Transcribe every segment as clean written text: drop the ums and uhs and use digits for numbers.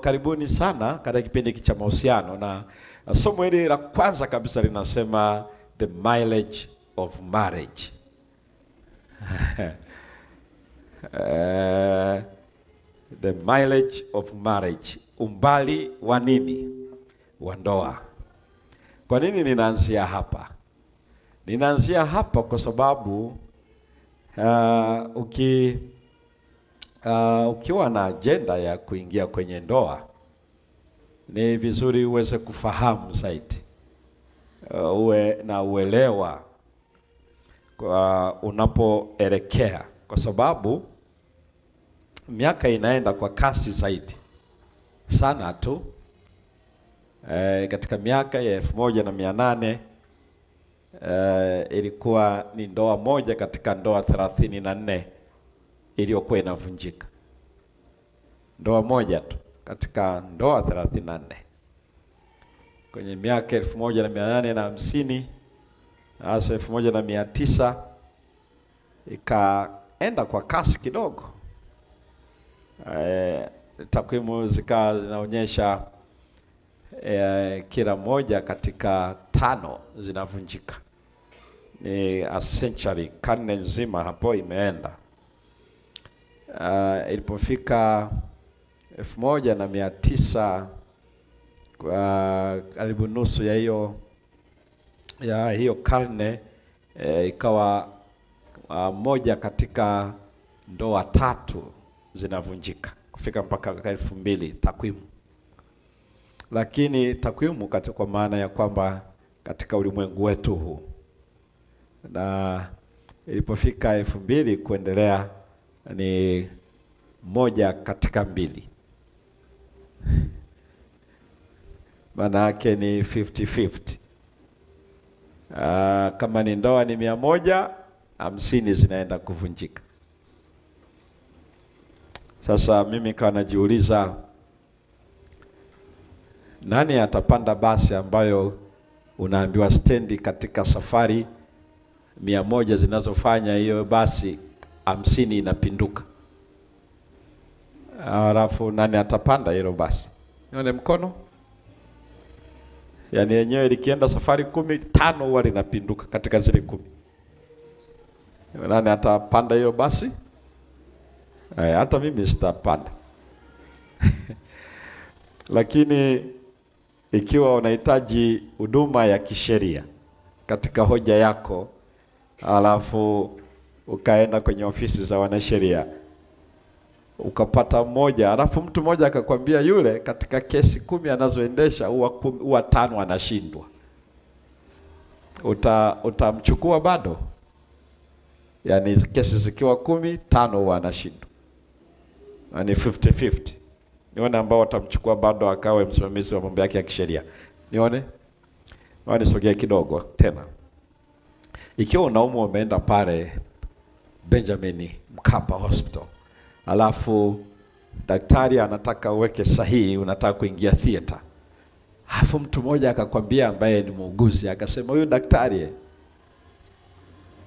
Karibuni sana katika kipindi cha mahusiano, na somo hili la kwanza kabisa linasema the mileage of marriage. The mileage of marriage, umbali wa nini? Wa ndoa. Kwa nini ninaanzia hapa? Ninaanzia hapa kwa sababu ukiwa na agenda ya kuingia kwenye ndoa, ni vizuri uweze kufahamu zaidi, uwe na uelewa kwa unapoelekea, kwa sababu miaka inaenda kwa kasi zaidi sana tu. Katika miaka ya 1800 ilikuwa ni ndoa moja katika ndoa 34 iliyokuwa inavunjika. Ndoa moja tu katika ndoa 34. Kwenye miaka 1850 hasa 1900 ikaenda kwa kasi kidogo. Takwimu zinaonyesha kila moja katika 5 zinavunjika. Ni a century, karne nzima hapo imeenda. Ilipofika 1900, karibu nusu ya hiyo karne, ikawa moja katika ndoa 3 zinavunjika kufika mpaka 2000 takwimu. Lakini takwimu kwa maana ya kwamba katika ulimwengu wetu huu, na ilipofika 2000 kuendelea ni moja katika 2. Maana yake ni 50-50. Kama ni ndoa ni 150 zinaenda kuvunjika. Sasa mimi kawa najiuliza, nani atapanda basi ambayo unaambiwa stendi katika safari 100 zinazofanya hiyo basi 50 inapinduka? Alafu nani atapanda hilo basi? Nione mkono. Yaani yenyewe likienda safari 10, 5 huwa linapinduka katika zile 10. Nani atapanda hilo basi? Hata mimi sitapanda. Lakini ikiwa unahitaji huduma ya kisheria katika hoja yako, alafu ukaenda kwenye ofisi za wanasheria, ukapata mmoja, alafu mtu mmoja akakwambia yule katika kesi 10 anazoendesha huwa 5 anashindwa, utamchukua bado? Yaani kesi zikiwa 10, 5 huwa anashindwa. Yaani 50-50. Nione ambao watamchukua bado akawe msimamizi wa mambo yake ya kisheria. Nione sogea kidogo tena. Ikiwa unaumwa umeenda pale Benjamin Mkapa Hospital, alafu daktari anataka uweke sahihi, unataka kuingia theater, alafu mtu mmoja akakwambia, ambaye ni muuguzi, akasema huyu daktari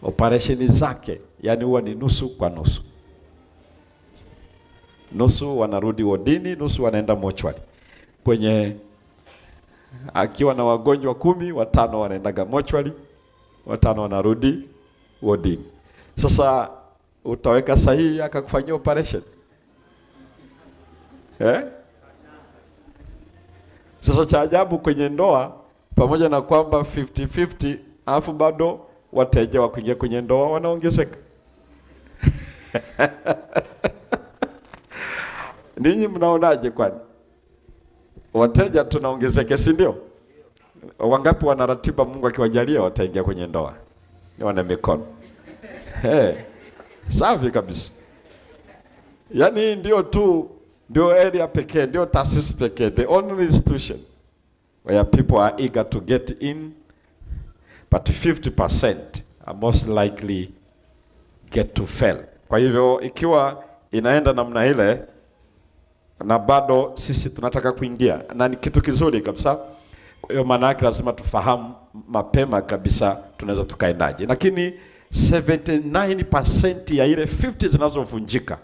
operation zake yani huwa ni nusu kwa nusu. Nusu wanarudi wodini, nusu wanaenda mochwari. Akiwa na wagonjwa 10, 5 wanaendaga mochwari, 5 wanarudi wodini. Sasa utaweka sahihi akakufanyia operation? Sasa cha ajabu kwenye ndoa, pamoja na kwamba 50-50, alafu bado wateja wa kuingia kwenye ndoa wanaongezeka. Ninyi mnaonaje kwani? Wateja tunaongezeka, si ndio? Wangapi wanaratiba Mungu akiwajalia wataingia kwenye ndoa? Nione mikono. Safi kabisa. Yaani ndio area pekee, ndio taasisi pekee, the only institution where people are eager to get in, but 50% are most likely get to fail. Kwa hivyo ikiwa inaenda namna ile na bado sisi tunataka kuingia, na ni kitu kizuri kabisa. Kwa hiyo maana yake lazima tufahamu mapema kabisa tunaweza tukaendaje. Lakini 79% ya ile 50 zinazovunjika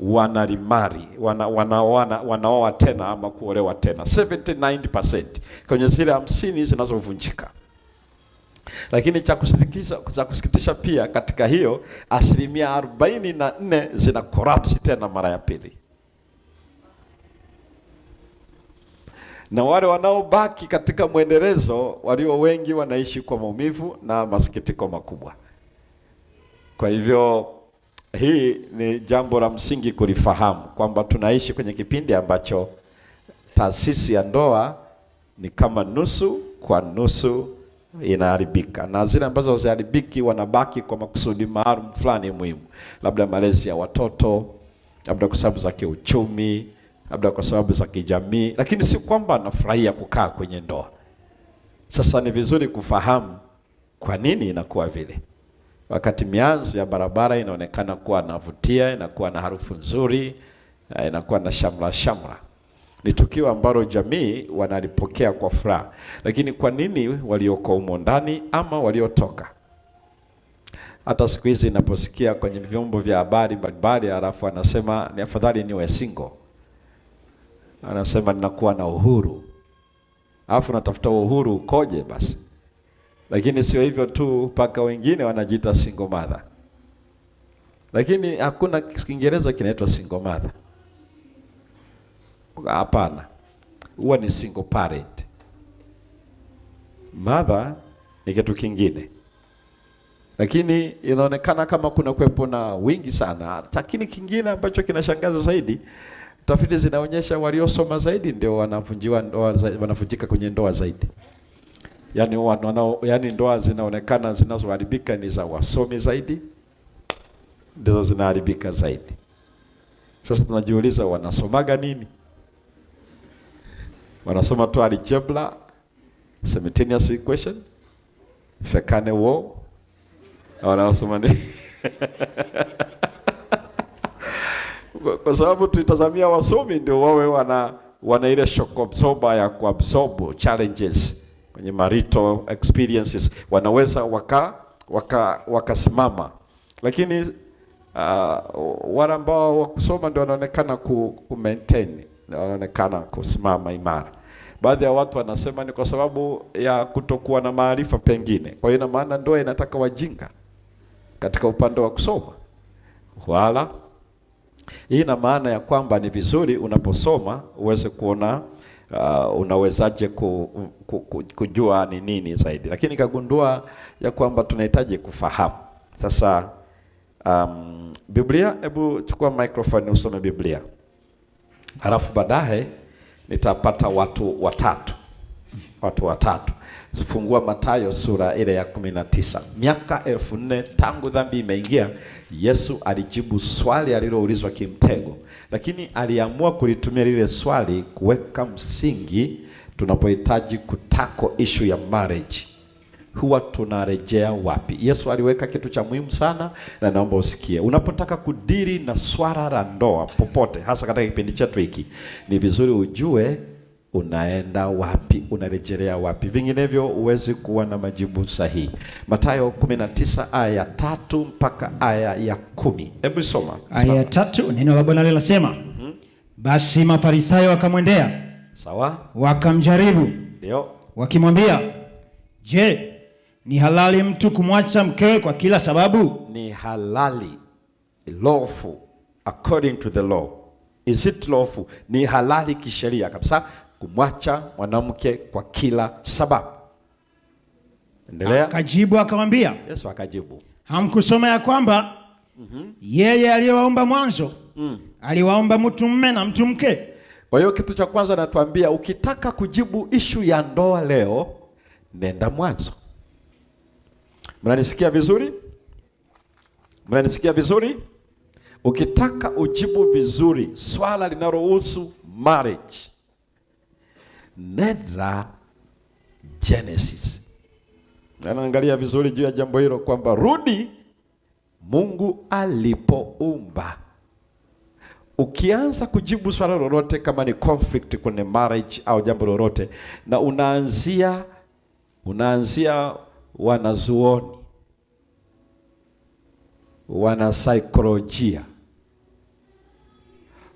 wanalimari, wanaoa tena ama kuolewa tena. 79% kwenye zile 50 zinazovunjika. Lakini cha kusikitisha pia katika hiyo, 44% zina collapse tena mara ya pili. Na wale wanaobaki katika mwendelezo, walio wengi wanaishi kwa maumivu na masikitiko makubwa. Kwa hivyo hii ni jambo la msingi kulifahamu, kwamba tunaishi kwenye kipindi ambacho taasisi ya ndoa ni kama nusu kwa nusu inaharibika, na zile ambazo haziharibiki wanabaki kwa makusudi maalum fulani muhimu, labda malezi ya watoto, labda kwa sababu za kiuchumi, labda kwa sababu za kijamii, lakini si kwamba anafurahia kukaa kwenye ndoa. Sasa ni vizuri kufahamu kwa nini inakuwa vile. Wakati mianzo ya barabara inaonekana kuwa navutia, inakuwa na harufu nzuri, inakuwa na shamra, ni tukio ambalo jamii wanalipokea kwa furaha. Lakini kwa nini walioko humo ndani ama waliotoka? Hata siku hizi inaposikia kwenye vyombo vya habari mbalimbali, alafu anasema ni afadhali niwe single, anasema ninakuwa na uhuru. Alafu natafuta uhuru ukoje basi? Lakini sio hivyo tu, mpaka wengine wanajiita single mother. Lakini hakuna Kiingereza kinaitwa single mother. Hapana. Huwa ni single parent. Mother ni kitu kingine. Lakini inaonekana kama kuna kuwepo na wingi sana. Lakini kingine ambacho kinashangaza zaidi, tafiti zinaonyesha waliosoma zaidi ndio wanavunjika kwenye ndoa zaidi. Yani ndoa zinaonekana zinazoharibika ni za wasomi zaidi, ndio zinaharibika zaidi. Sasa tunajiuliza, wanasomaga nini? Wanasoma tu algebra, simultaneous equation, fekane wo, wanasoma nini? Kwa sababu tutazamia wasomi ndio wawe wana ile shock absorber ya kuabsorb challenges kwenye marital experiences, wanaweza wakasimama. Lakini wale ambao wakusoma ndio wanaonekana ku maintain, wanaonekana kusimama imara. Baadhi ya watu wanasema ni kwa sababu ya kutokuwa na maarifa pengine. Kwa hiyo ina maana ndoa inataka wajinga katika upande wa kusoma. Wala hii ina maana ya kwamba ni vizuri unaposoma uweze kuona unawezaje kujua ni nini zaidi. Lakini kagundua ya kwamba tunahitaji kufahamu. Sasa Biblia, hebu chukua microphone usome Biblia. Halafu baadaye nitapata watu watatu. Fungua Mathayo sura ile ya 19. Miaka 1400 tangu dhambi imeingia, Yesu alijibu swali aliloulizwa kimtego, lakini aliamua kulitumia lile swali kuweka msingi. Tunapohitaji kutako issue ya marriage, huwa tunarejea wapi? Yesu aliweka kitu cha muhimu sana, na naomba usikie. Unapotaka kudiri na swala la ndoa popote, hasa katika kipindi chetu hiki, ni vizuri ujue unaenda wapi, unarejelea wapi. Vinginevyo huwezi kuwa na majibu sahihi. Mathayo 19 aya ya 3 mpaka aya ya 10. Hebu soma. Aya ya 3, neno la Bwana linasema, basi Mafarisayo wakamwendea. Sawa. Wakamjaribu. Ndio. Wakimwambia, je, ni halali mtu kumwacha mkewe kwa kila sababu? Ni halali, lawful according to the law. Is it lawful? Ni halali kisheria kabisa kumwacha mwanamke kwa kila sababu. Endelea. Akajibu akamwambia, Yesu akajibu, hamkusoma ya kwamba yeye aliyewaumba mwanzo aliwaumba mtu mume na mtu mke? Kwa hiyo kitu cha kwanza natuambia, ukitaka kujibu ishu ya ndoa leo, nenda Mwanzo. Mnanisikia vizuri? Mnanisikia vizuri? Ukitaka ujibu vizuri swala linalohusu marriage, nenda Genesis. Anaangalia vizuri juu ya jambo hilo kwamba rudi Mungu alipoumba. Ukianza kujibu swala lolote, kama ni conflict kwenye marriage au jambo lolote, na unaanzia wanazuoni, wana saikolojia,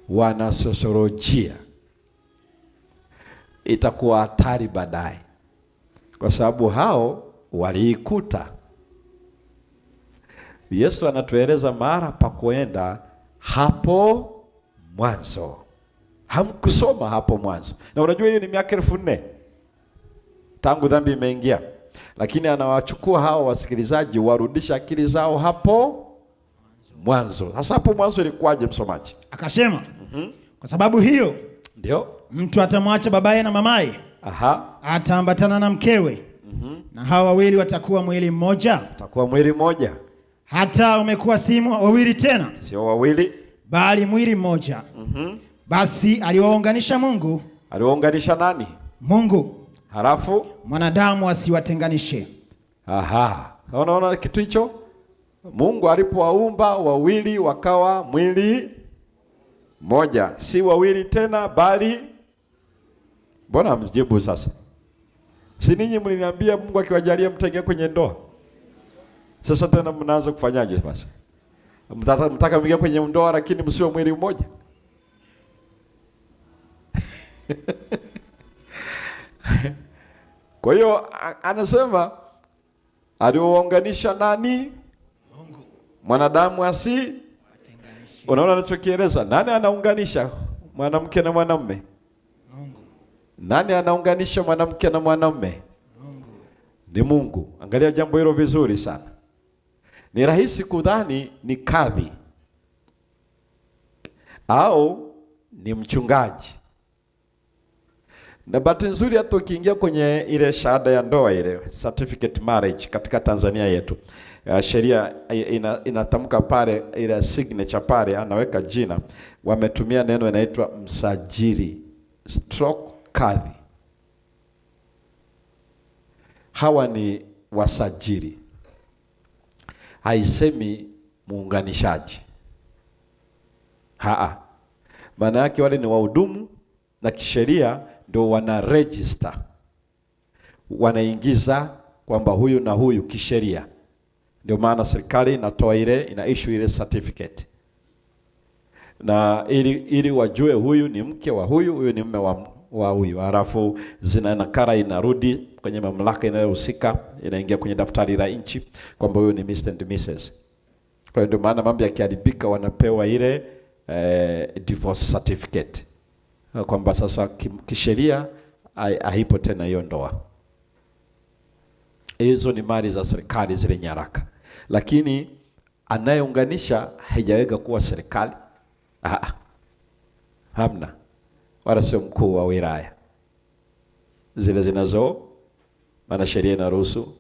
wanasosiolojia, itakuwa hatari baadaye, kwa sababu hao waliikuta. Yesu anatueleza mara pa kuenda hapo mwanzo. Hamkusoma hapo mwanzo, na unajua hiyo ni miaka 1400 tangu dhambi imeingia, lakini anawachukua hao wasikilizaji, warudisha akili zao hapo mwanzo. Sasa hapo mwanzo ilikuwaje, msomaji? Akasema, kwa sababu hiyo ndio mtu atamwacha babaye na mamaye, ataambatana na mkewe, na hawa wawili watakuwa mwili mmoja. Watakuwa mwili mmoja. Hata umekuwa si wawili tena, sio wawili, bali mwili mmoja. Basi aliwaunganisha Mungu. Aliwaunganisha nani? Mungu. Halafu mwanadamu asiwatenganishe. Unaona kitu hicho? Mungu alipowaumba wawili wakawa mwili moja, si wawili tena bali. Mbona mjibu sasa? Si ninyi mliniambia Mungu akiwajalia mtaingia kwenye ndoa? Sasa tena mnaanza kufanyaje basi? Mtaka mwingia kwenye ndoa lakini msiwe mwili mmoja? Kwa hiyo anasema aliwaunganisha nani? Mungu. Mwanadamu asi. Unaona anachokieleza? Nani anaunganisha mwanamke na mwanamume? Mungu. Nani anaunganisha mwanamke na mwanamume? Mungu. Ni Mungu. Angalia jambo hilo vizuri sana. Ni rahisi kudhani ni kadhi au ni mchungaji. Na bahati nzuri hata ukiingia kwenye ile shahada ya ndoa, ile certificate marriage katika Tanzania yetu, sheria inatamka pale, ile signature pale anaweka jina, wametumia neno inaitwa msajili / kadhi. Hawa ni wasajili, haisemi muunganishaji. Maana yake wale ni wahudumu na kisheria ndio wana register, wanaingiza kwamba huyu na huyu kisheria. Ndio maana serikali inatoa ina issue ile certificate, na ili wajue huyu ni mke wa huyu, huyu ni mume wa huyu. Halafu nakala inarudi kwenye mamlaka inayohusika, inaingia kwenye daftari la nchi kwamba huyu ni Mr. and Mrs. Kwa hiyo ndio maana mambo yakiharibika wanapewa ile divorce certificate, kwamba sasa kisheria haipo tena hiyo ndoa. Hizo ni mali za serikali, zile nyaraka. Lakini anayeunganisha haijaweka kuwa serikali. Hamna. Wala sio mkuu wa wilaya. Zile zinazo maana sheria inaruhusu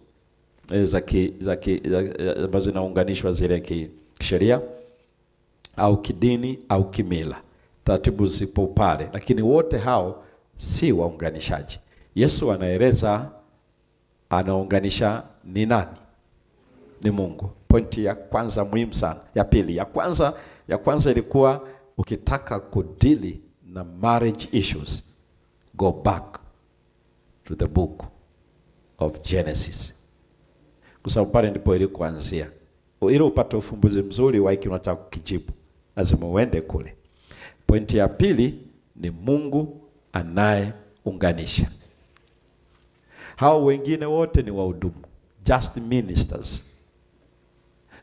ambazo zinaunganishwa zile kisheria au kidini au kimila. Taratibu zipo pale, lakini wote hao si waunganishaji. Yesu anaeleza anaunganisha ni nani? Ni Mungu. Pointi ya kwanza muhimu sana. Ya pili, ya kwanza ilikuwa ukitaka kudili na marriage issues, go back to the book of Genesis. Kwa sababu pale ndipo ilikuanzia. Ili upate ufumbuzi mzuri wa hiki unataka kukijibu, lazima uende kule. Pointi ya pili ni Mungu anayeunganisha. Hao wengine wote ni wahudumu, just ministers.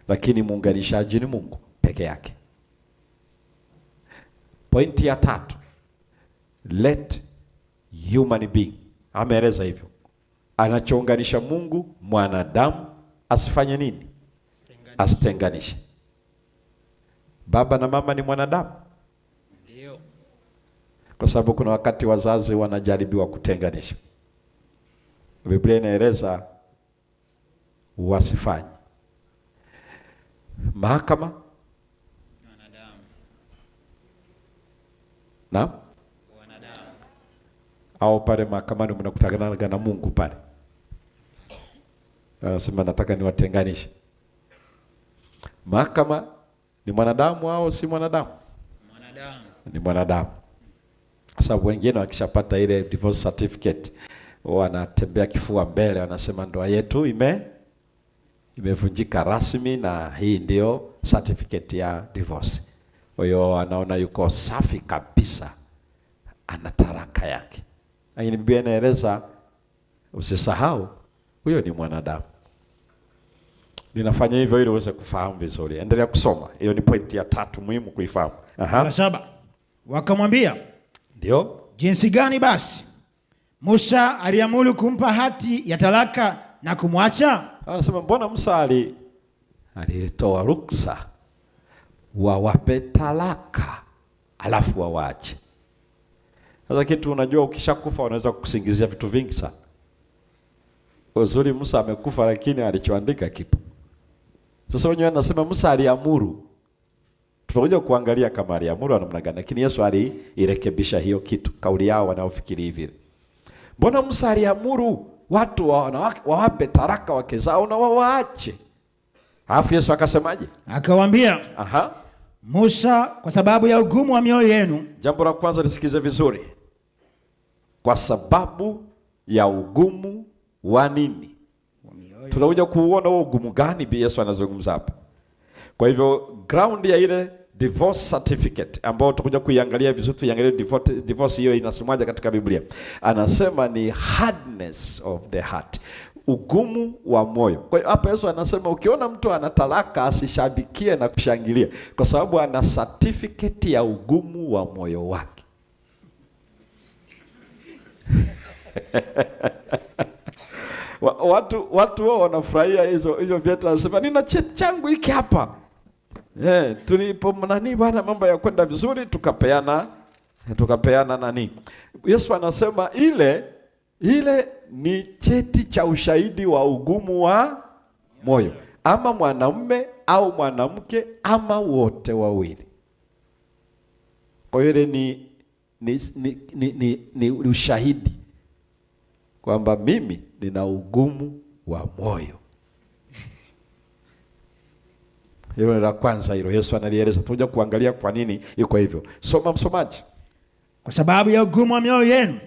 Lakini muunganishaji ni Mungu peke yake. Pointi ya tatu, let human being. Ameeleza hivyo. Anachounganisha Mungu, mwanadamu asifanye nini? Asitenganishe. Baba na mama ni mwanadamu. Ndio. Kwa sababu kuna wakati wazazi wanajaribiwa kutenganisha. Biblia inaeleza wasifanye. Mahakama wanadamu. Na wanadamu. Au pale mahakamani mnakutana na Mungu pale. Anasema nataka niwatenganishe. Mahakama ni mwanadamu au si mwanadamu? Mwanadamu. Ni mwanadamu. Sababu wengine wakishapata ile divorce certificate wanatembea kifua mbele, wanasema ndoa yetu imevunjika rasmi na hii ndio certificate ya divorce. Kwa hiyo anaona yuko safi kabisa, ana taraka yake. Lakini Biblia inaeleza, usisahau huyo ni mwanadamu. Ninafanya hivyo ili uweze kufahamu vizuri. Endelea kusoma. Hiyo ni pointi ya 3 muhimu kuifahamu. La 7. Wakamwambia, ndio jinsi gani basi Musa aliamuru kumpa hati ya talaka na kumwacha? Anasema mbona Musa alitoa ruksa wawape talaka alafu wawaache. Sasa kitu unajua, ukishakufa unaweza kusingizia vitu vingi sana. Uzuri Musa amekufa, lakini alichoandika kipo. Sasa wenyewe anasema Musa aliamuru. Tutakuja kuangalia kama aliamuru namna gani, lakini Yesu aliirekebisha hiyo kitu, kauli yao wanaofikiri hivi. Mbona Musa aliamuru watu wawape taraka wake zao na wawaache? Alafu Yesu akasemaje? Akawaambia, Musa, kwa sababu ya ugumu wa mioyo yenu. Jambo la kwanza lisikize vizuri. Kwa sababu ya ugumu wa nini? Tunakuja kuuona huo ugumu gani bi Yesu anazungumza hapa. Kwa hivyo ground ya ile divorce certificate ambayo tutakuja kuiangalia vizuri, tuiangalie divorce hiyo inasemaje katika Biblia. Anasema ni hardness of the heart, ugumu wa moyo. Kwa hiyo hapa Yesu anasema ukiona mtu ana talaka asishabikie na kushangilia, kwa sababu ana certificate ya ugumu wa moyo wake. Watu wao wanafurahia hizo viatu, wanasema nina cheti changu hiki hapa. Tulipo bwana mambo ya kwenda vizuri tukapeana nani. Yesu anasema ile ni cheti cha ushahidi wa ugumu wa moyo, ama mwanamume au mwanamke ama wote wawili. Kwa hiyo ile ni ushahidi kwamba mimi nina ugumu wa moyo. Hilo ni la kwanza, hilo Yesu analieleza. Tutakuja kuangalia kwa nini iko hivyo. Soma msomaji. Kwa sababu ya ugumu wa mioyo yenu,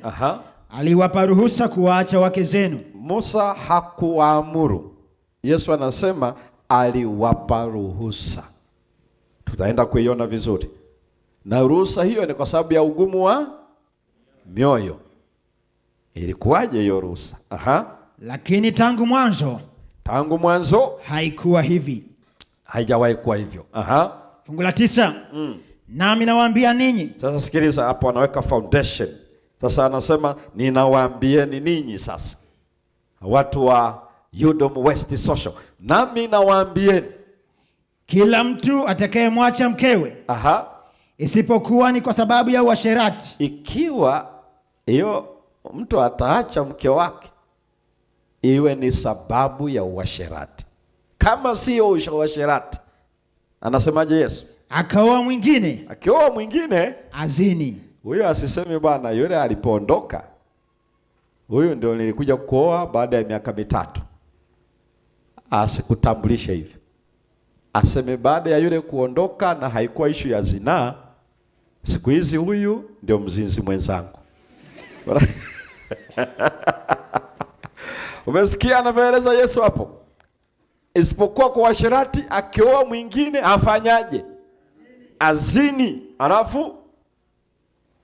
aliwapa ruhusa kuwaacha wake zenu. Musa hakuwaamuru. Yesu anasema aliwapa ruhusa. Tutaenda kuiona vizuri. Na ruhusa hiyo ni kwa sababu ya ugumu wa mioyo. Ilikuwaje hiyo ruhusa? Lakini tangu mwanzo haikuwa hivi. Haijawahi kuwa hivyo. Fungu la 9. Nami nawaambia ninyi. Sasa sikiliza hapo, anaweka foundation. Sasa anasema ninawaambieni ninyi sasa, watu wa UDOM West Social. Nami nawaambieni, kila mtu atakayemwacha mkewe, isipokuwa ni kwa sababu ya uasherati. Ikiwa hiyo mtu ataacha mke wake, iwe ni sababu ya uasherati. Kama sio uasherati, anasemaje Yesu? Akioa mwingine azini. Huyo asiseme bwana yule alipoondoka, huyu ndio nilikuja kuoa baada ya miaka 3. Asikutambulishe hivyo. Aseme baada ya yule kuondoka na haikuwa issue ya zinaa, siku hizi huyu ndio mzinzi mwenzangu. Umesikia anavyoeleza Yesu hapo? Isipokuwa kwa uasherati, akioa mwingine afanyaje? Azini. Alafu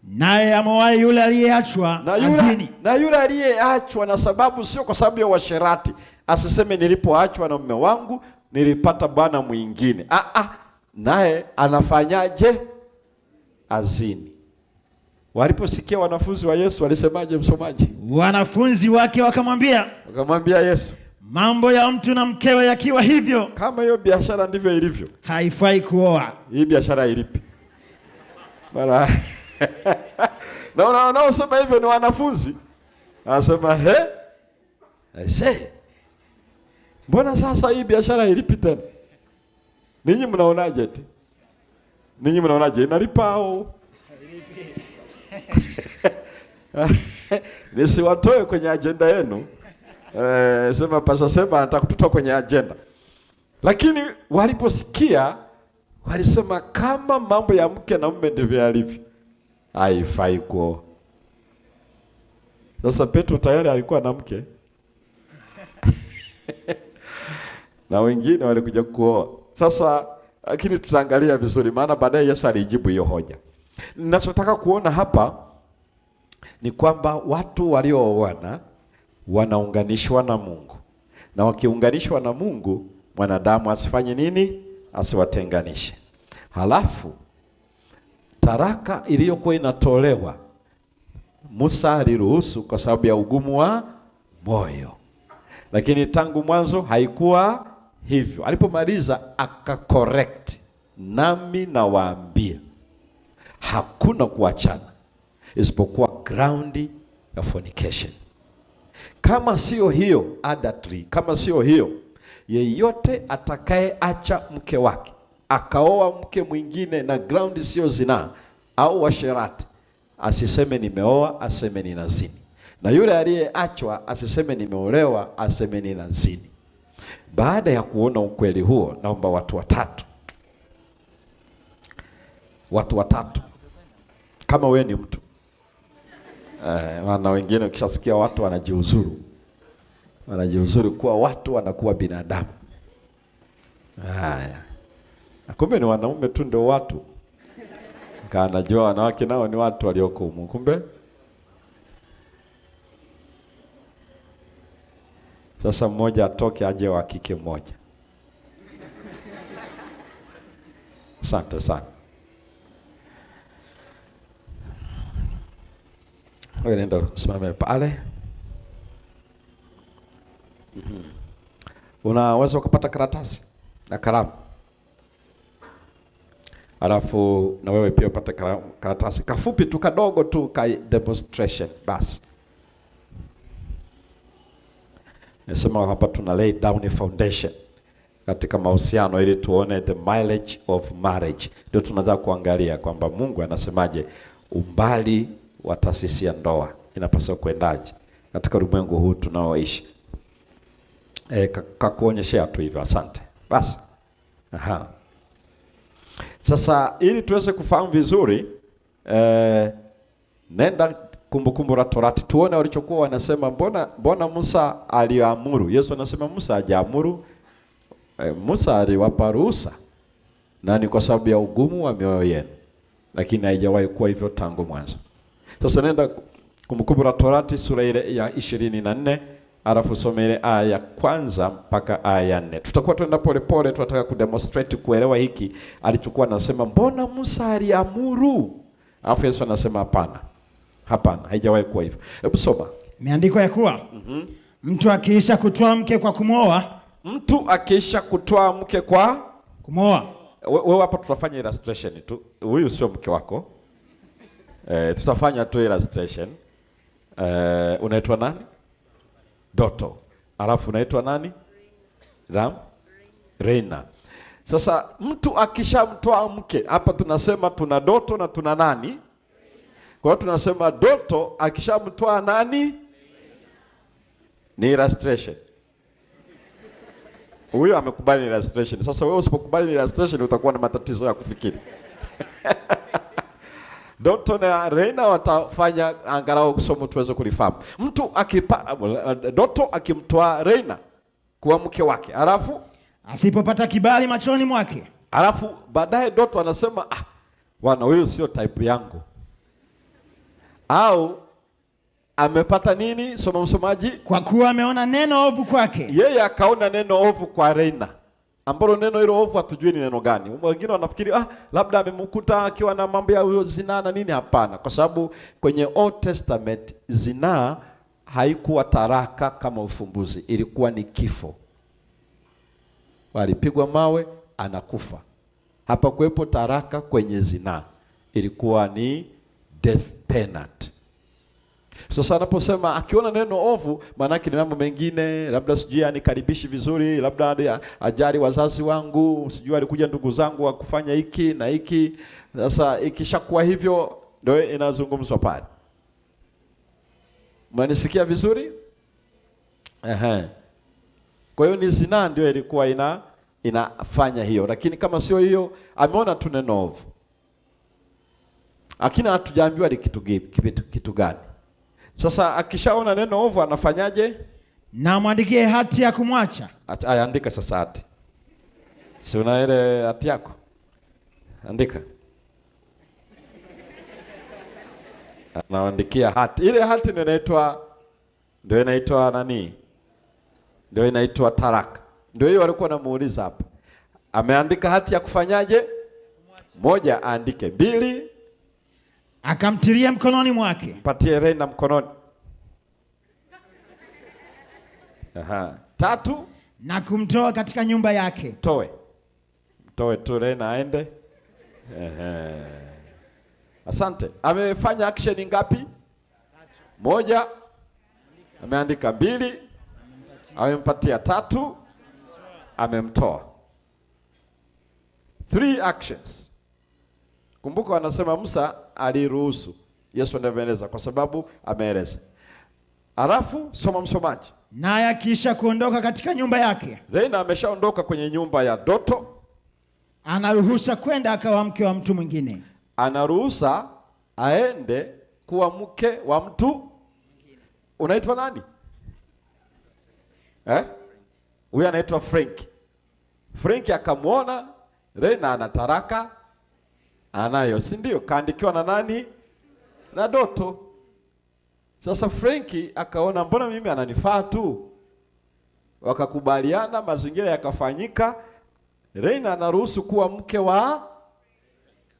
naye amewahi yule aliyeachwa azini. Na yule aliyeachwa, na sababu sio kwa sababu ya uasherati. Asiseme nilipoachwa na mume wangu nilipata bwana mwingine. Naye anafanyaje? Azini. Waliposikia wanafunzi wa Yesu walisemaje msomaji? Wanafunzi wake wakamwambia Yesu, mambo ya mtu na mkewe yakiwa hivyo, kama hiyo biashara ndivyo ilivyo, haifai kuoa. Hii biashara ilipi? Bana. Na wanaosema hivyo ni wanafunzi. Anasema mbona sasa hii biashara ilipi tena? Ninyi mnaonaje eti? Ninyi mnaonaje inalipa au? Nisiwatoe kwenye agenda yenu. Sema pasa sema anataka kututoa kwenye agenda. Lakini waliposikia walisema kama mambo ya mke na mume ndivyo yalivyo, haifai kuoa. Sasa Petro tayari alikuwa na mke. Na wengine walikuja kuoa. Sasa lakini tutaangalia vizuri, maana baadaye Yesu alijibu hiyo hoja. Ninachotaka kuona hapa ni kwamba watu waliooana wanaunganishwa na Mungu, na wakiunganishwa na Mungu, mwanadamu asifanye nini? Asiwatenganishe. Halafu taraka iliyokuwa inatolewa, Musa aliruhusu kwa sababu ya ugumu wa moyo, lakini tangu mwanzo haikuwa hivyo. Alipomaliza akacorrect, nami nawaambia hakuna kuachana isipokuwa ground ya fornication. Kama sio hiyo adultery, kama sio hiyo, yeyote atakayeacha mke wake akaoa mke mwingine na ground sio zinaa au washerati, asiseme nimeoa, aseme ninazini. Na yule aliyeachwa asiseme nimeolewa, aseme ninazini. Baada ya kuona ukweli huo, naomba watu watatu, kama wewe ni mtu wana wengine, ukishasikia watu wanajiuzuru kuwa watu, wanakuwa binadamu. Haya, kumbe ni wanaume tu ndio watu. Kanajua wanawake nao ni watu walioko humu, kumbe. Sasa mmoja atoke aje wa kike mmoja. Asante sana. Wewe nenda simame pale. Unaweza ukapata karatasi na kalamu. Alafu na wewe pia upate karatasi kafupi tu kadogo tu ka demonstration basi. Nasema hapa tuna lay down a foundation katika mahusiano ili tuone the mileage of marriage. Ndio tunataka kuangalia kwamba Mungu anasemaje umbali wa taasisi ya ndoa inapaswa kuendaje katika ulimwengu huu tunaoishi. Kakuonyeshea tu hivyo, asante. Basi. Sasa ili tuweze kufahamu vizuri, nenda Kumbukumbu la Torati tuone walichokuwa wanasema. Mbona Musa aliamuru? Yesu anasema Musa hajaamuru. Musa aliwapa ruhusa, na ni kwa sababu ya ugumu wa mioyo yenu, lakini haijawahi kuwa hivyo tangu mwanzo. Sasa nenda Kumbukumbu la Torati sura ile ya 24, alafu some ile aya ya kwanza mpaka aya ya 4. Tutakuwa tuenda pole pole, tunataka kudemonstrate kuelewa hiki alichokuwa anasema. Mbona Musa aliamuru? Alafu Yesu anasema hapana, haijawahi kuwa hivyo. Hebu soma. Imeandikwa ya kuwa mtu akiisha kutoa mke kwa kumwoa. Mtu akiisha kutoa mke kwa kumwoa. Wewe hapa tutafanya illustration tu. Huyu sio mke wako. Tutafanya tu illustration. Unaitwa nani? Doto. Alafu unaitwa nani? Reina. Sasa mtu akishamtoa mke, hapa tunasema tuna Doto na tuna nani? Kwa hiyo tunasema Doto akishamtoa nani? Ni illustration. Huyo amekubali illustration. Sasa wewe usipokubali illustration utakuwa na matatizo ya kufikiri. Doto na Reina watafanya angalau somo tuweze kulifahamu. Doto akimtoa Reina kuwa mke wake, alafu asipopata kibali machoni mwake, alafu baadaye Doto anasema bwana huyu sio type yangu. Au amepata nini? Soma msomaji. Kwa kuwa ameona neno ovu kwake. Yeye akaona neno ovu kwa Reina, ambalo neno hilo ovu hatujui ni neno gani. Wengine wanafikiri labda amemkuta akiwa na mambo ya zinaa na nini. Hapana, kwa sababu kwenye Old Testament zinaa haikuwa taraka kama ufumbuzi, ilikuwa ni kifo. Walipigwa mawe anakufa. Hapa kuwepo taraka kwenye zinaa, ilikuwa ni death penalty. Sasa anaposema akiona neno ovu, maana yake ni mambo mengine, labda sijui anikaribishi vizuri, labda ajali wazazi wangu, sijui alikuja ndugu zangu wakufanya hiki na hiki. Sasa ikishakuwa hivyo ndio inazungumzwa pale. Mnanisikia vizuri? Kwa hiyo ni zinaa ndio ilikuwa inafanya hiyo, lakini kama sio hiyo, ameona tu neno ovu. Lakini hatujaambiwa ni kitu gani. Sasa akishaona neno ovu anafanyaje? Na mwandikie hati ya kumwacha. Ayaandika sasa hati. Si una ile hati yako? Andika. Anaandikia hati. Ile hati ndio inaitwa nani? Ndio inaitwa talaka. Ndio hiyo walikuwa wanamuuliza hapa. Ameandika hati ya kufanyaje? Moja, aandike. Mbili, akamtilia mkononi mwake. Patie Reina mkononi. Tatu, na kumtoa katika nyumba yake. Mtoe tu Reina aende. Asante. Amefanya action ngapi? Moja, ameandika. Mbili, amempatia. Tatu, amemtoa. 3 actions. Kumbuka wanasema Musa aliruhusu, Yesu anaeleza kwa sababu ameeleza. Alafu soma msomaji. Naye akisha kuondoka katika nyumba yake. Reina ameshaondoka kwenye nyumba ya Doto. Anaruhusa kwenda akawa mke wa mtu mwingine. Anaruhusa aende kuwa mke wa mtu. Unaitwa nani? Huyu anaitwa Frank. Frank akamwona Reina ana taraka anayo, si ndio? Kaandikiwa na nani? Na Doto. Sasa Franki akaona mbona mimi ananifaa tu. Wakakubaliana, mazingira yakafanyika. Reina anaruhusu kuwa mke wa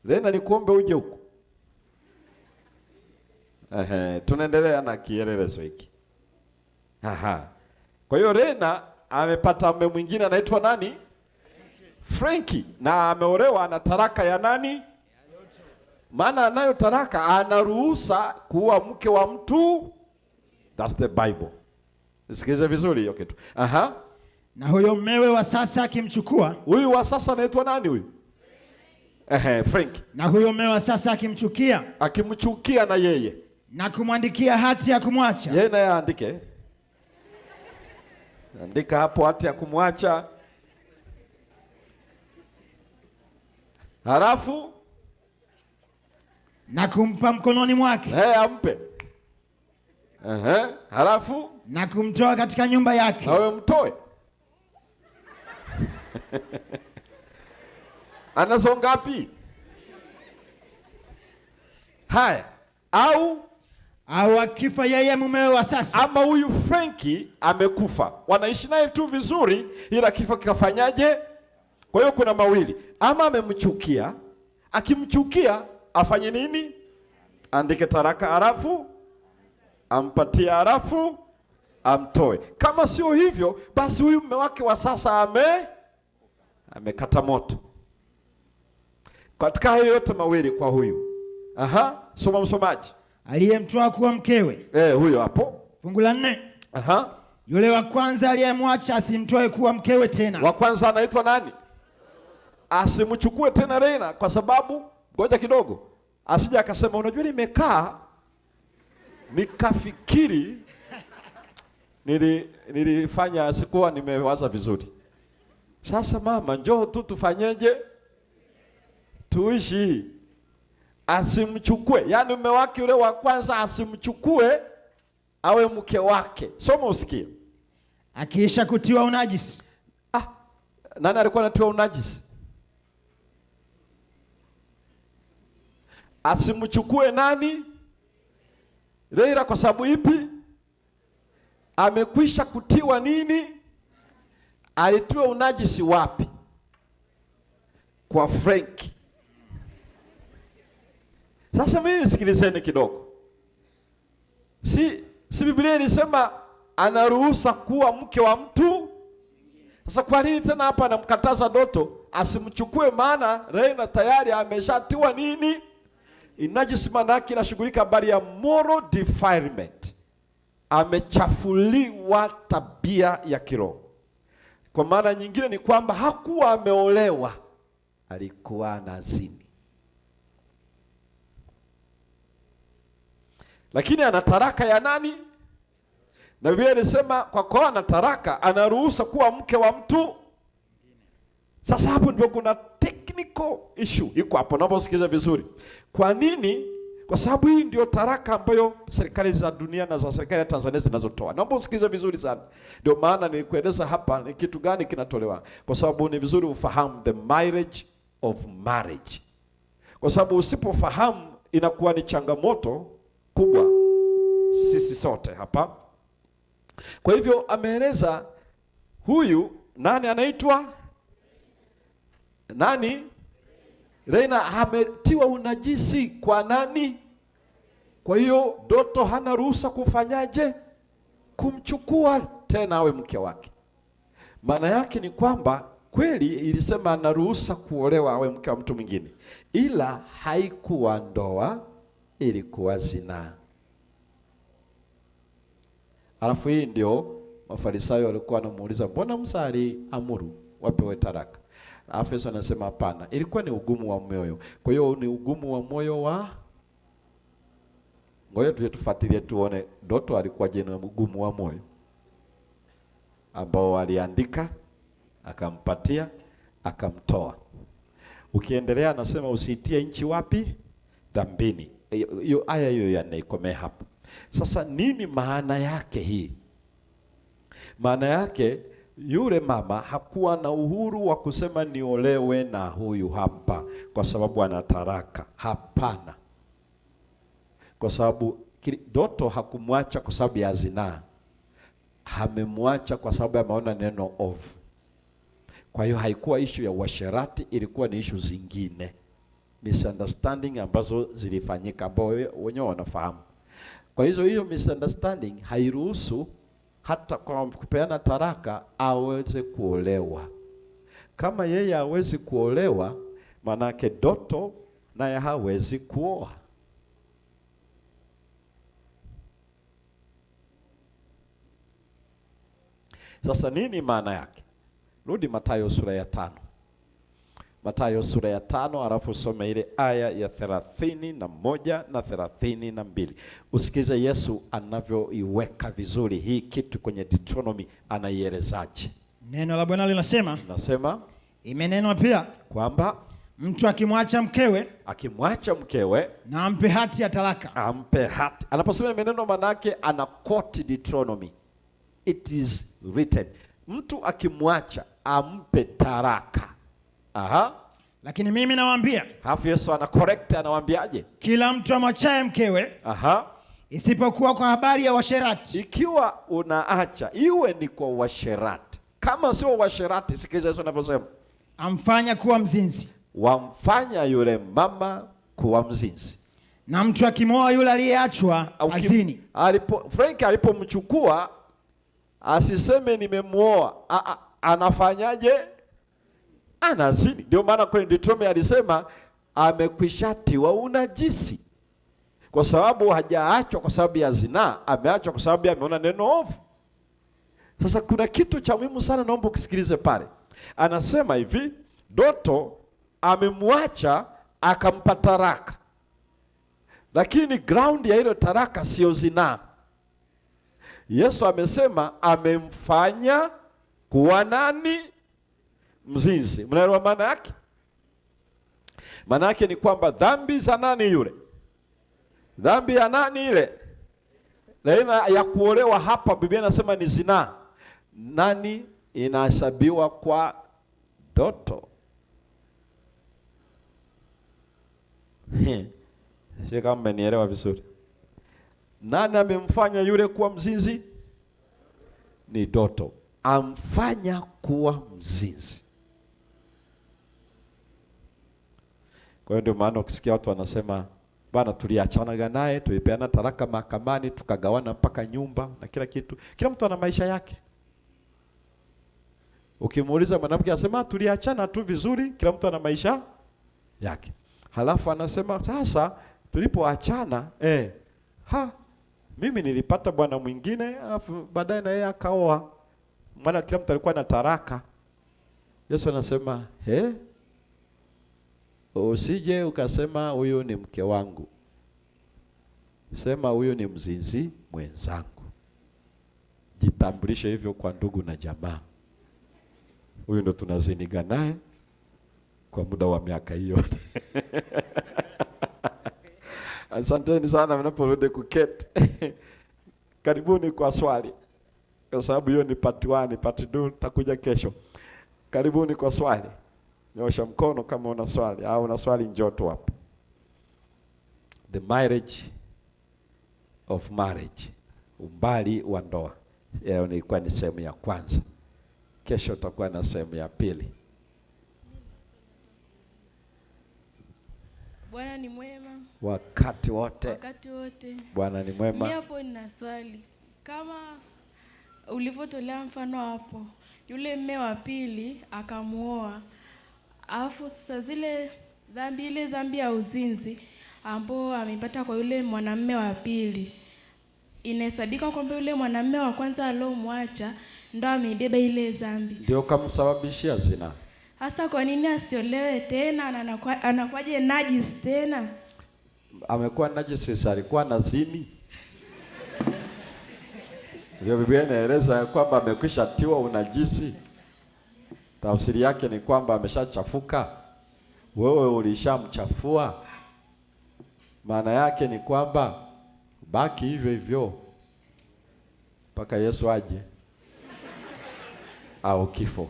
Reina. Ni kuombe uje huku. Tunaendelea na kielelezo hiki. Kwa hiyo Reina amepata mume mwingine anaitwa nani? Franki, na ameolewa na taraka ya nani? Maana anayo taraka, anaruhusa kuwa mke wa mtu. That's the Bible. Sikiliza vizuri hiyo kitu. Na huyo mmewe wa sasa akimchukua. Huyu wa sasa anaitwa nani huyu? Frank. Na huyo mmewe wa sasa akimchukia na yeye. Na kumwandikia hati ya kumwacha. Yeye naye aandike. Andika hapo hati ya kumwacha. Halafu na kumpa mkononi mwake. Ampe. Halafu na kumtoa katika nyumba yake. Awe mtoe. Anazo ngapi? Haya. Au akifa yeye mumewe wa sasa. Ama huyu Franki amekufa. Wanaishi naye tu vizuri, ila kifo kikafanyaje? Kwa hiyo kuna mawili. Ama amemchukia. Akimchukia afanye nini? Andike taraka, halafu ampatie, halafu amtoe. Kama sio hivyo, basi huyu mume wake wa sasa amekata moto. Katika hayo yote mawili kwa huyu. Soma msomaji. Aliyemtoa kuwa mkewe. Huyo hapo. Fungu la 4. Yule wa kwanza aliyemwacha asimtoe kuwa mkewe tena. Wa kwanza anaitwa nani? Asimchukue tena Reina, kwa sababu ngoja kidogo. Asije akasema unajua nimekaa nikafikiri nilifanya sikuwa nimewaza vizuri. Sasa mama, njoo tu tufanyeje? Tuishi. Asimchukue. Yaani mume wake yule wa kwanza asimchukue awe mke wake. Soma usikie. Akiisha kutiwa unajisi. Nani alikuwa anatiwa unajisi? Asimchukue nani? Reina. Kwa sababu ipi? Amekwisha kutiwa nini? Alitiwa unajisi wapi? Kwa Frank. Sasa mimi sikilizeni kidogo. Si Biblia ilisema anaruhusa kuwa mke wa mtu? Sasa kwa nini tena hapa anamkataza Doto asimchukue? Maana Reina tayari ameshatiwa nini? Inajisi. Maana yake inashughulika habari ya moral defilement. Amechafuliwa tabia ya kiroho. Kwa maana nyingine ni kwamba hakuwa ameolewa, alikuwa anazini. Lakini ana taraka ya nani? Na Biblia inasema kwa ana taraka anaruhusa kuwa mke wa mtu. Sasa hapo ndipo kuna technical issue iko hapo, naomba usikize vizuri. Kwa nini? Kwa sababu hii ndio taraka ambayo serikali za dunia na za serikali ya Tanzania zinazotoa. Naomba usikize vizuri sana. Ndio maana nilikueleza hapa ni kitu gani kinatolewa. Kwa sababu ni vizuri ufahamu the mileage of marriage. Kwa sababu usipofahamu inakuwa ni changamoto kubwa sisi sote hapa. Kwa hivyo ameeleza huyu nani anaitwa nani? Reina ametiwa unajisi kwa nani? Kwa hiyo Doto hana ruhusa kufanyaje? Kumchukua tena awe mke wake. Maana yake ni kwamba kweli ilisema ana ruhusa kuolewa awe mke wa mtu mwingine, ila haikuwa ndoa, ilikuwa zinaa. Alafu hii ndio Mafarisayo walikuwa wanamuuliza, mbona Musa aliamuru wapewe talaka? Alafu Yesu anasema hapana, ilikuwa ni ugumu wa moyo. Kwa hiyo ni ugumu wa moyo wa ngoja tufuatilie tuone Doto alikuwa je na ugumu wa moyo ambao aliandika akampatia akamtoa. Ukiendelea anasema usiitie nchi wapi? Dhambini. Hiyo aya hiyo yanaikomea hapo. Sasa nini maana yake hii? Maana yake yule mama hakuwa na uhuru wa kusema niolewe na huyu hapa kwa sababu ana taraka. Hapana. Kwa sababu Doto hakumwacha kwa sababu ya zinaa. Amemwacha kwa sababu ameona neno ovu. Kwa hiyo haikuwa issue ya uasherati, ilikuwa ni issue zingine. Misunderstanding ambazo zilifanyika ambao wenyewe wanafahamu. Kwa hiyo misunderstanding hairuhusu hata kwa kupeana taraka aweze kuolewa. Kama yeye hawezi kuolewa, manake Doto naye hawezi kuoa. Sasa nini maana yake? Rudi Mathayo sura ya 5. Mathayo sura ya 5 alafu usome ile aya ya 31 na 32. Usikize Yesu anavyoiweka vizuri hii kitu kwenye Deuteronomy, anaielezaje. Neno la Bwana linasema, imenenwa pia kwamba mtu akimwacha mkewe na ampe hati ya talaka. Ampe hati. Anaposema imenenwa manake ana quote Deuteronomy. It is written. Mtu akimwacha ampe taraka. Aha. Lakini mimi nawaambia. Hafu Yesu ana correct, anawaambiaje? Kila mtu amwachaye mkewe. Aha. Isipokuwa kwa habari ya washerati. Ikiwa unaacha, iwe ni kwa washerati. Kama sio washerati, sikiliza Yesu anavyosema. Amfanya kuwa mzinzi. Wamfanya yule mama kuwa mzinzi. Na mtu akimoa yule aliyeachwa azini. Frank alipomchukua asiseme nimemuoa. Anafanyaje? Anazini. Ndio maana kwenye Deuteronomy alisema amekwishatiwa unajisi. Kwa sababu hajaachwa kwa sababu ya zinaa, ameachwa kwa sababu ameona neno ovu. Sasa kuna kitu cha muhimu sana naomba ukisikilize pale. Anasema hivi, Doto amemwacha akampa taraka. Lakini ground ya ile taraka sio zinaa. Yesu amesema amemfanya kuwa nani? Mzinzi. Mnaelewa maana yake? Maana yake ni kwamba dhambi za nani yule? Dhambi ya nani ile? Laina ya kuolewa hapa Biblia inasema ni zinaa. Nani inahesabiwa kwa Doto? Sio kama mmenielewa vizuri. Nani amemfanya yule kuwa mzinzi? Ni Doto. Amfanya kuwa mzinzi. Kwa hiyo ndio maana ukisikia watu wanasema bana, tuliachana naye, tulipeana taraka mahakamani, tukagawana mpaka nyumba na kila kitu. Kila mtu ana maisha yake. Ukimuuliza mwanamke anasema tuliachana tu vizuri, kila mtu ana maisha yake. Halafu anasema sasa tulipoachana mimi nilipata bwana mwingine, alafu baadaye na yeye akaoa. Maana kila mtu alikuwa na taraka. Yesu anasema, usije ukasema huyu ni mke wangu. Sema huyu ni mzinzi mwenzangu. Jitambulishe hivyo kwa ndugu na jamaa. Huyu ndo tunaziniga naye kwa muda wa miaka hiyo. Asanteni sana mnaporudi kuketi. Karibuni kwa swali. Kwa sababu hiyo ni part 1, part 2 tutakuja kesho. Karibuni kwa swali. Nyosha mkono kama una swali au una swali, njoo tu hapa. The marriage of marriage. Umbali wa ndoa. Hiyo ilikuwa ni sehemu ya kwanza. Kesho tutakuwa na sehemu ya pili. Bwana ni mwema Wakati wote. wakati wote. Bwana ni mwema. Mimi hapo nina swali. Kama ulivyotolea mfano hapo, yule mme wa pili akamuoa. Alafu sasa ile dhambi ya uzinzi ambao amepata kwa yule mwanamume wa pili, inahesabika kwamba yule mwanamume wa kwanza aliyomwacha ndo ameibeba ile dhambi. Ndio kamsababishia zina. Hasa kwa nini asiolewe tena na anakuwaje najisi tena? Amekuwa najisi, alikuwa na zini. Ndio Biblia inaeleza kwamba amekwisha tiwa unajisi. Tafsiri yake ni kwamba ameshachafuka. Wewe ulishamchafua. Maana yake ni kwamba baki hivyo hivyo mpaka Yesu aje au kifo.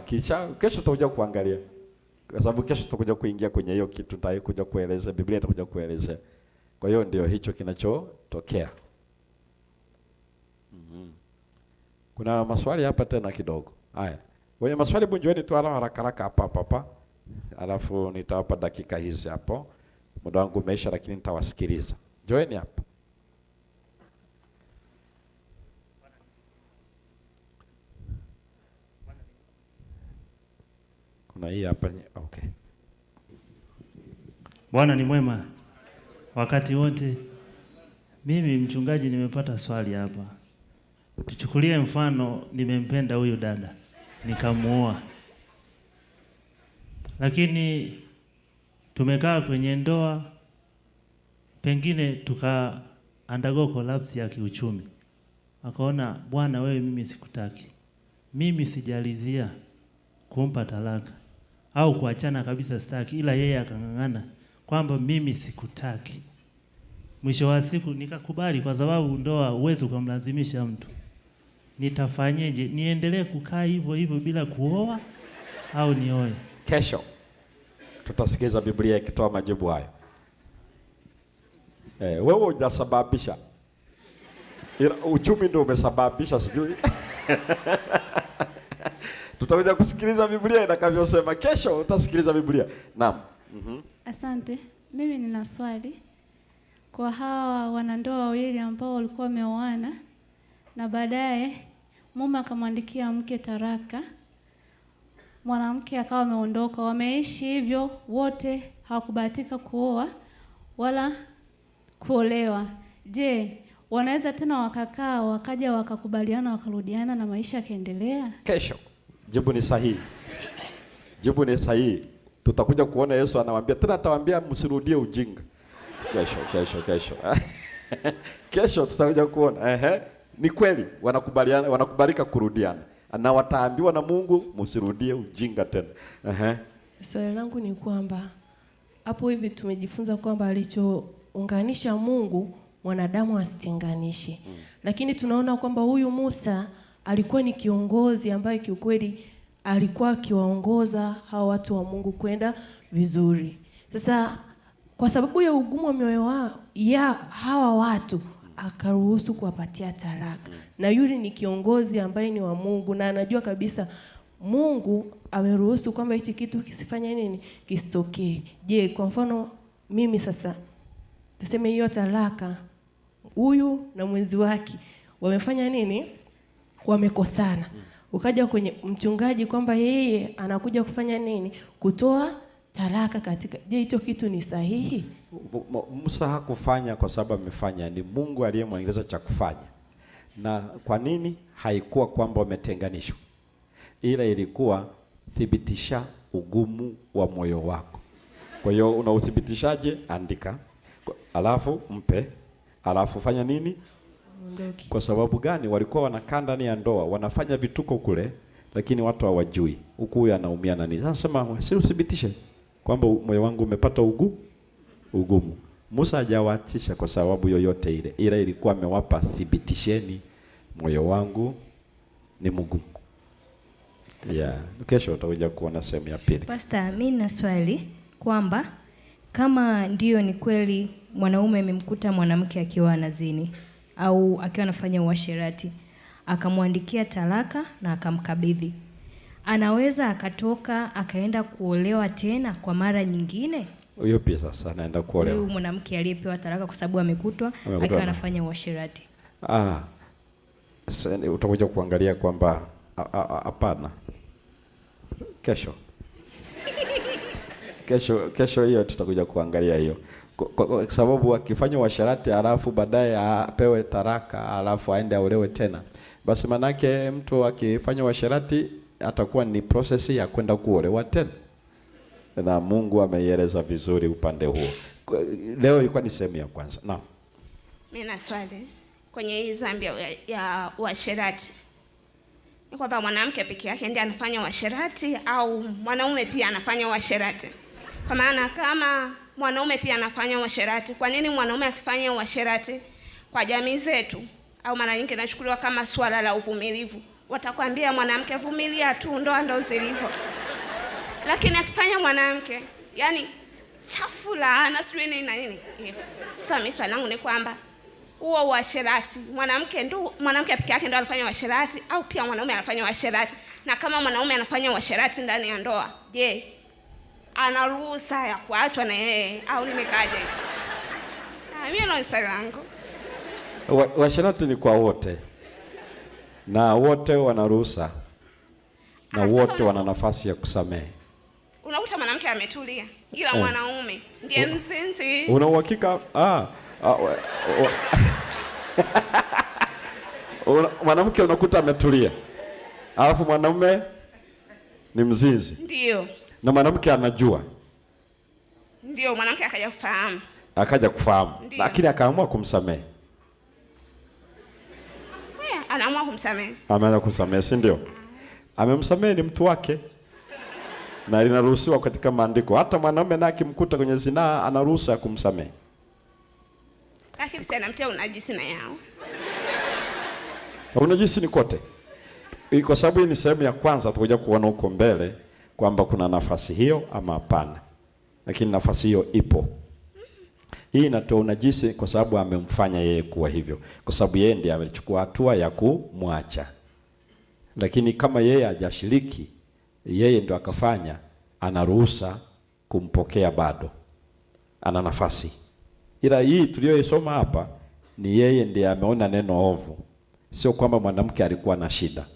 Kesho tutakuja kuangalia, kwa sababu kesho tutakuja kuingia kwenye hiyo kitu, tutakuja kueleza, Biblia itakuja kuelezea. Kwa hiyo ndio hicho kinachotokea. Kuna maswali hapa tena kidogo. Haya, wenye maswali bunjweni tu haraka haraka hapa. Alafu nitawapa dakika hizi hapo. Muda wangu umeisha, lakini nitawasikiliza. Joeni hapa. Kuna hii hapa. Okay. Bwana ni mwema wakati wote. Mimi mchungaji, nimepata swali hapa. Tuchukulie mfano nimempenda huyu dada, nikamuoa. Lakini tumekaa kwenye ndoa, pengine tuka undergo collapse ya kiuchumi. Akaona, bwana wewe, mimi sikutaki. Mimi sijalizia kumpa talaka au kuachana kabisa, sitaki, ila yeye akang'ang'ana kwamba mimi sikutaki. Mwisho wa siku nikakubali, kwa sababu ndoa huwezi kumlazimisha mtu. Nitafanyeje? Niendelee kukaa hivyo hivyo bila kuoa au nioe? Kesho tutasikiza Biblia ikitoa majibu hayo. Wewe hujasababisha. Uchumi ndio umesababisha, sijui. Tutakuja kusikiliza Biblia inakavyosema. Kesho utasikiliza Biblia. Naam. Asante. Mimi nina swali kwa hawa wanandoa wawili ambao walikuwa wameoana na baadaye mume akamwandikia mke taraka, mwanamke akawa ameondoka, wameishi hivyo wote, hawakubahatika kuoa wala kuolewa. Je, wanaweza tena wakakaa wakaja wakakubaliana wakarudiana na maisha yakaendelea? Kesho. Jibu ni sahihi. Jibu ni sahihi. Tutakuja kuona Yesu anawaambia tena, atawaambia msirudie ujinga. Kesho. Kesho tutakuja kuona. Ni kweli wanakubalika kurudiana. Na wataambiwa na Mungu msirudie ujinga tena. Swali langu ni kwamba hapo hivi tumejifunza kwamba alichounganisha Mungu mwanadamu asitenganishe. Lakini tunaona kwamba huyu Musa alikuwa ni kiongozi ambaye kiukweli alikuwa akiwaongoza hawa watu wa Mungu kwenda vizuri. Sasa kwa sababu ya ugumu wa mioyo ya hawa watu akaruhusu kuwapatia taraka. Na yule ni kiongozi ambaye ni wa Mungu na anajua kabisa Mungu ameruhusu kwamba hichi kitu kisifanye nini, kisitokee. Je, kwa mfano mimi sasa tuseme hiyo talaka, huyu na mwenzi wake wamefanya nini? Wamekosana. Ukaja kwenye mchungaji kwamba yeye anakuja kufanya nini? Kutoa talaka katika. Je, hicho kitu ni sahihi? Musa hakufanya kwa sababu amefanya, ni Mungu aliyemwelekeza cha kufanya. Na kwa nini? Haikuwa kwamba wametenganishwa, ila ilikuwa thibitisha ugumu wa moyo wako. Kwa hiyo unauthibitishaje? Andika, alafu mpe, alafu fanya nini? Kwa sababu gani? Walikuwa wanakaa ndani ya ndoa, wanafanya vituko kule, lakini watu hawajui huku huyu anaumia na nini. Sasa sema, si uthibitishe kwamba moyo wangu umepata ugumu. Musa hajawatisha kwa sababu yoyote ile, ila ilikuwa amewapa thibitisheni moyo wangu ni mgumu. Kesho utakuja kuona sehemu ya pili. Pastor, mimi na swali kwamba kama ndio ni kweli mwanaume amemkuta mwanamke akiwa anazini au akiwa anafanya uasherati, akamwandikia talaka na akamkabidhi, anaweza akatoka akaenda kuolewa tena kwa mara nyingine? Huyo pia sasa anaenda kuolewa. Huyo mwanamke aliyepewa talaka kwa sababu amekutwa akiwa anafanya uasherati. Utakuja kuangalia kwamba hapana. Kesho hiyo tutakuja kuangalia hiyo. Kwa sababu akifanya uasherati alafu baadaye apewe taraka alafu aende aolewe tena, basi manake mtu akifanya uasherati atakuwa ni process ya kwenda kuolewa tena. Na Mungu ameieleza vizuri upande huo. Leo ilikuwa ni sehemu ya kwanza. Naam. Mimi na swali kwenye hii dhambi ya uasherati. Ni kwamba mwanamke peke yake ndiye anafanya uasherati au mwanaume pia anafanya uasherati? Kwa maana kama mwanaume pia anafanya uasherati, kwa nini mwanaume akifanya uasherati kwa jamii zetu au mara nyingi inachukuliwa kama swala la uvumilivu? Watakwambia mwanamke vumilia tu, ndoa ndo zilivyo. Lakini akifanya mwanamke, yani chafu laana sijui nini na nini. Sasa mimi swali langu ni kwamba huo uasherati, mwanamke peke yake ndo anafanya uasherati au pia mwanaume anafanya uasherati? Na kama mwanaume anafanya uasherati ndani ya ndoa, je, ana ruhusa ya kuachwa na yeye au nimekaje? Mimi ndo swali langu. Uasherati ni kwa wote. Na wote wana ruhusa. Na wote wana nafasi ya kusamehe. Unakuta mwanamke ametulia, ila mwanaume ndiye mzinzi. Una uhakika? Mwanamke unakuta ametulia, alafu mwanaume ni mzinzi. Ndio. Na mwanamke anajua. Ndio, mwanamke akaja kufahamu. Lakini akaamua kumsamehe. Anaamua kumsamehe. Ameanza kumsamehe, si ndio? Amemsamehe, ni mtu wake. Na linaruhusiwa katika maandiko. Hata mwanaume naye akimkuta kwenye zinaa anaruhusa kumsamehe. Lakini si anamtia unajisi na yao. Unajisi ni kote. Kwa sababu hii ni sehemu ya kwanza, tutakuja kuona huko mbele kwamba kuna nafasi hiyo ama hapana. Lakini nafasi hiyo ipo. Hii inatoa unajisi kwa sababu amemfanya yeye kuwa hivyo. Kwa sababu yeye ndiye amechukua hatua ya kumwacha. Lakini kama yeye hajashiriki, yeye ndo akafanya, anaruhusa kumpokea bado. Ana nafasi. Ila hii tuliyoisoma hapa ni yeye ndiye ameona neno ovu. Sio kwamba mwanamke alikuwa na shida.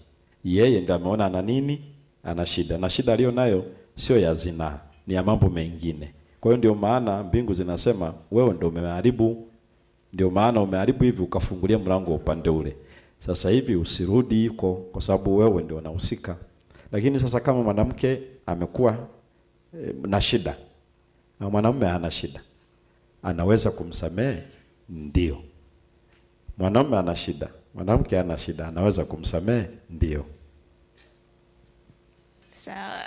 Yeye ndiye ameona ana nini? Ana shida. Na shida aliyo nayo sio ya zinaa, ni ya mambo mengine. Kwa hiyo ndio maana mbingu zinasema wewe ndio umeharibu. Ndio maana umeharibu hivi ukafungulia mlango wa upande ule. Sasa hivi usirudi huko kwa sababu wewe ndio unahusika. Lakini sasa kama mwanamke amekuwa na shida na mwanamume hana shida, anaweza kumsamehe? Ndio. Mwanamume ana shida, mwanamke hana shida, anaweza kumsamehe? Ndio. Sawa.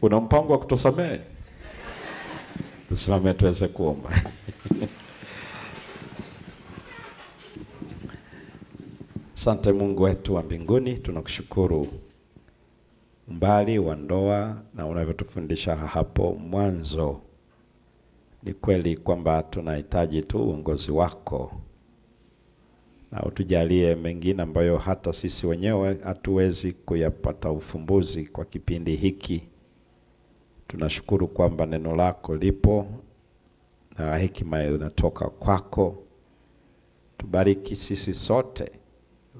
Una mpango wa kutosamehe? Tusimame tuweze kuomba. Asante Mungu wetu wa mbinguni, tunakushukuru umbali wa ndoa na unavyotufundisha hapo mwanzo. Ni kweli kwamba tunahitaji tu uongozi wako, na utujalie mengine ambayo hata sisi wenyewe hatuwezi kuyapata ufumbuzi kwa kipindi hiki. Tunashukuru kwamba neno lako lipo na hekima inatoka kwako. Tubariki sisi sote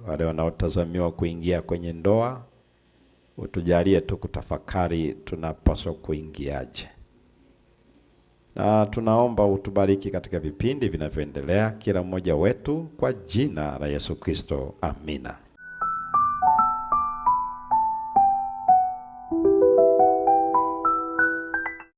wale wanaotazamiwa kuingia kwenye ndoa. Utujalie tu kutafakari tunapaswa kuingiaje. Na tunaomba utubariki katika vipindi vinavyoendelea kila mmoja wetu kwa jina la Yesu Kristo. Amina.